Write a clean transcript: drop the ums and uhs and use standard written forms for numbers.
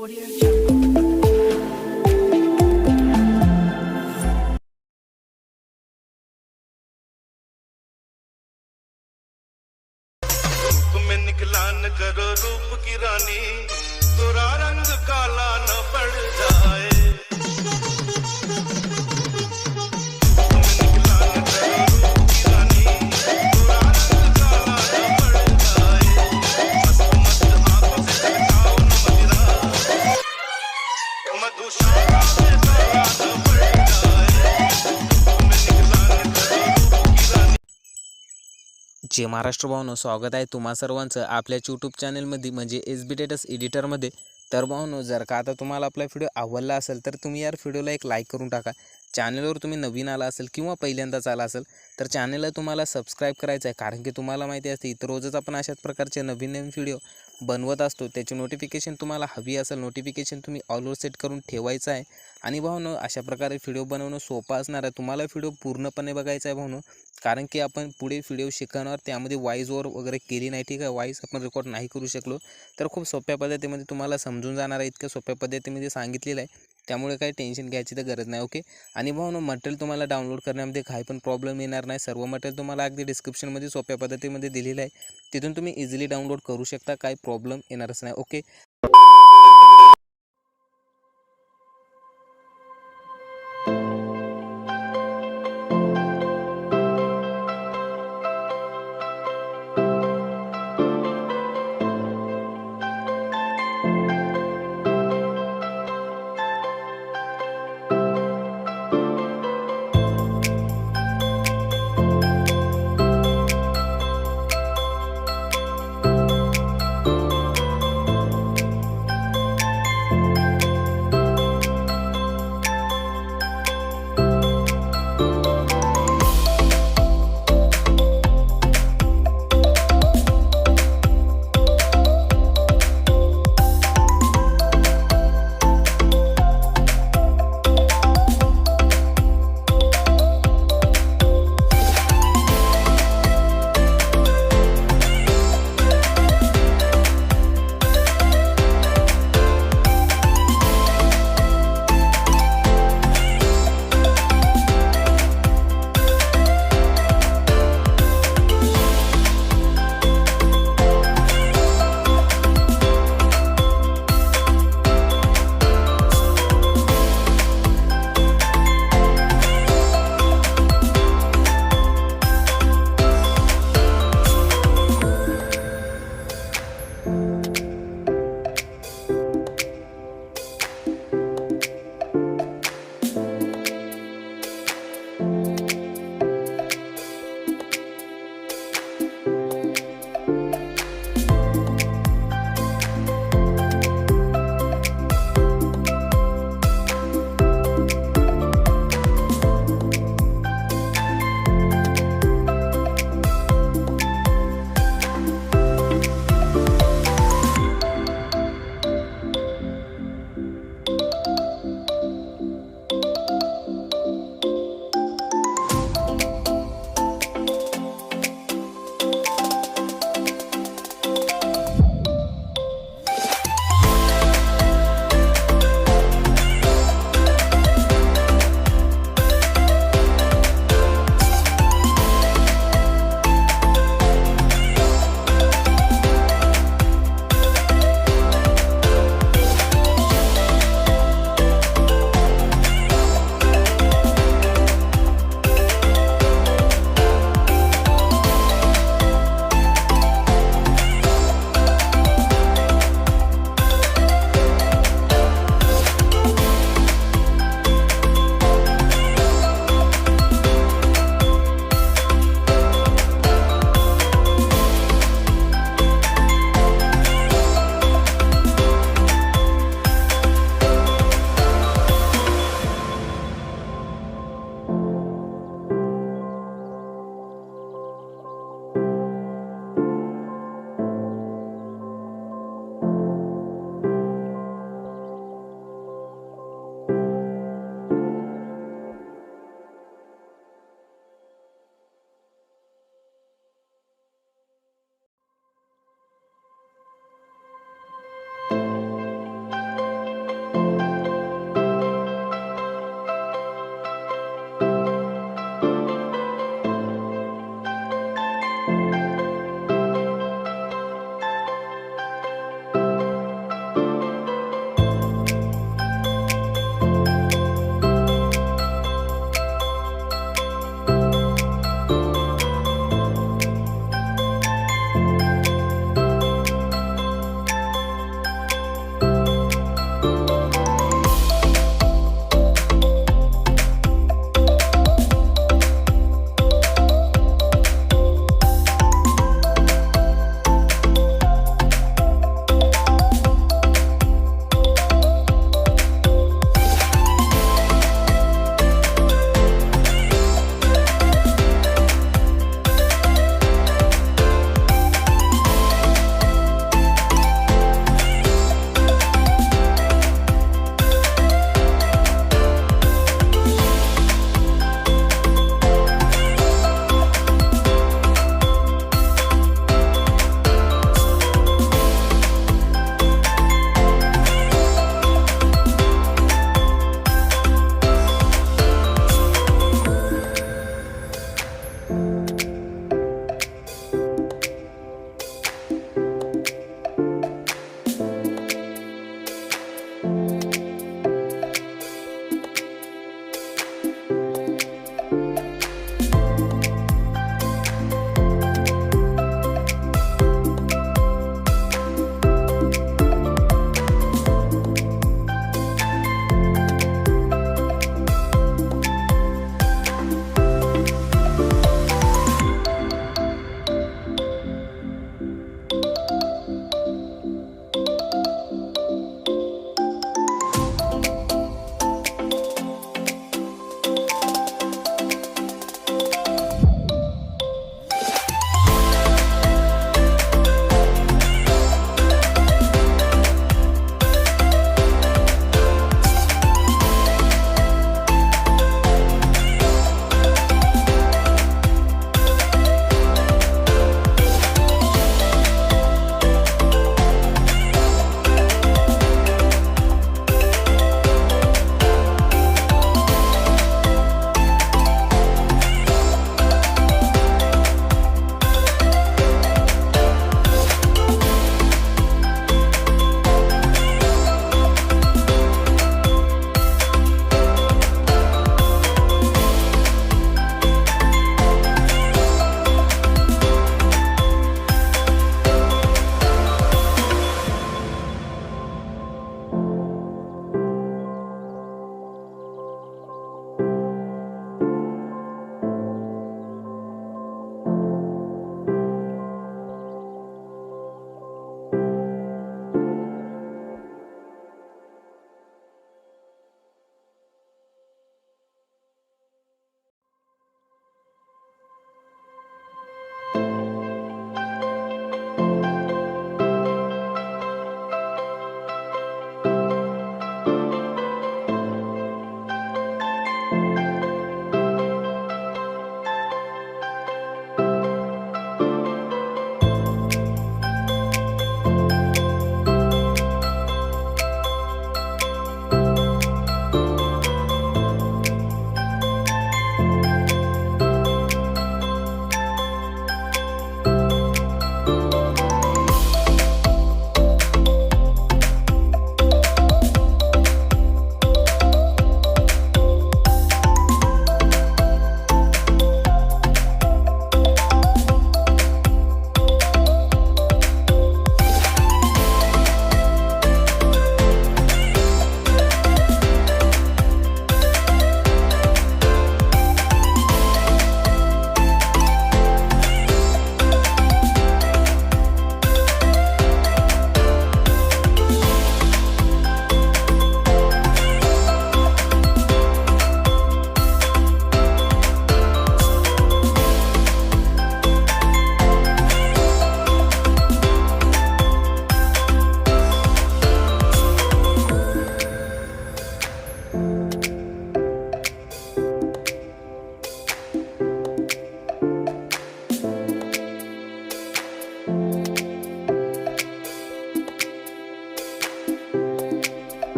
Audio Jungle. रूप में निकला न करो रूप की रानी, तोरा रंग काला न पड़ जाए। रूप में निकला न करो रूप की रानी, तोरा रंग काला न पड़ जाए। मस्त मस्त आंखों से चमकाओ न मदिरा, मधुशाला में काला न पड़ जाए। रूप में निकला न करो रूप की रानी। जे महाराष्ट्र भावनो, स्वागत आहे तुम्हा सर्वांचं आपल्या यूट्यूब चॅनलमध्ये म्हणजे SB टेटस एडिटरमध्ये. तर भावनो, जर का आता तुम्हाला आपला व्हिडिओ आवडला असेल तर तुम्ही यार व्हिडिओला एक लाईक करून टाका. चॅनलवर तुम्ही नवीन आला असेल किंवा पहिल्यांदाच आला असेल तर चॅनलला तुम्हाला सबस्क्राईब करायचं आहे, कारण की तुम्हाला माहिती असते इतर रोजच आपण अशाच प्रकारचे नवीन नवीन व्हिडिओ बनवत असतो. त्याची नोटिफिकेशन तुम्हाला हवी असेल, नोटिफिकेशन तुम्ही ऑलवर सेट करून ठेवायचं आहे. आणि भावनो, अशा प्रकारे व्हिडिओ बनवणं सोपं असणार आहे. तुम्हाला व्हिडिओ पूर्णपणे बघायचा आहे भावनो, कारण की आपण पुढे व्हिडिओ शिकवणार त्यामध्ये वॉइस ओव्हर वगैरे केली नाही, ठीक आहे. वॉइस आपण रेकॉर्ड नाही करू शकलो तर खूप सोप्या पद्धतीमध्ये तुम्हाला समजून जाणार आहे, इतक्या सोप्या पद्धतीमध्ये सांगितलेलं आहे. त्यामुळे काही टेन्शन घ्यायची तर गरज नाही, ओके. आणि भावनो, मटेरियल तुम्हाला डाउनलोड करण्यामध्ये काही पण प्रॉब्लेम येणार नाही. सर्व मटेरियल तुम्हाला अगदी डिस्क्रिप्शनमध्ये सोप्या पद्धतीमध्ये दिलेलं आहे, तिथून तुम्ही इझिली डाउनलोड करू शकता, काही प्रॉब्लेम येणारच नाही, ओके.